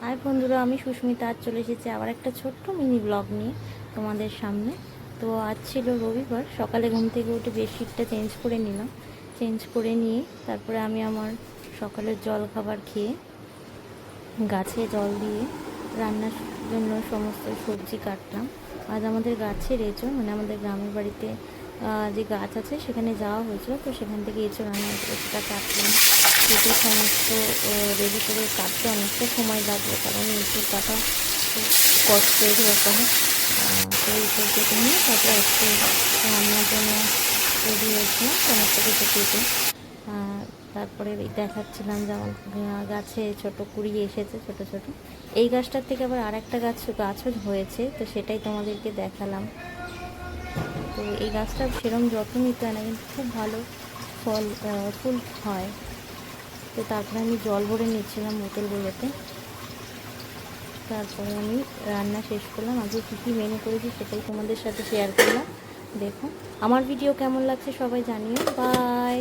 আর বন্ধুরা, আমি সুস্মিতা আজ চলে এসেছি আবার একটা ছোট্ট মিনি ব্লগ নিয়ে তোমাদের সামনে। তো আজ ছিল রবিবার, সকালে ঘুম থেকে উঠে বেডশিটটা চেঞ্জ করে নিলাম। চেঞ্জ করে নিয়ে তারপরে আমি আমার সকালের জল খাবার খেয়ে গাছে জল দিয়ে রান্নার জন্য সমস্ত সবজি কাটলাম। আজ আমাদের গাছের এঁচোড়, মানে আমাদের গ্রামের বাড়িতে যে গাছ আছে সেখানে যাওয়া হয়েছিল, তো সেখান থেকে এঁচোড় রান্না করে সেটা কাটলাম। কেটে সমস্ত রেডি করে কাটতে অনেকটা সময় লাগবে, কারণ এঁচোড় কাটা খুব কষ্টের ব্যাপার। তো এঁচোড় কেটে নিয়ে তারপরে একটু রান্নার জন্য রেডি হয়েছিলাম সমস্ত কিছু কেটে। তারপরে দেখাচ্ছিলাম যেমন গাছে ছোট কুড়ি এসেছে, ছোট ছোট। এই গাছটার থেকে আবার আর একটা গাছও হয়েছে, তো সেটাই তোমাদেরকে দেখালাম। তো এই গাছটা সেরকম যত্ন নিতে হয় না, কিন্তু খুব ভালো ফুল হয়। তো তারপরে আমি জল ভরে নিচ্ছিলাম বোতলগুলোতে। তারপরে আমি রান্না শেষ করলাম। আজকে কী কী মেনু করেছি সেটাই তোমাদের সাথে শেয়ার করলাম। দেখো আমার ভিডিও কেমন লাগছে সবাই জানিও। বাই।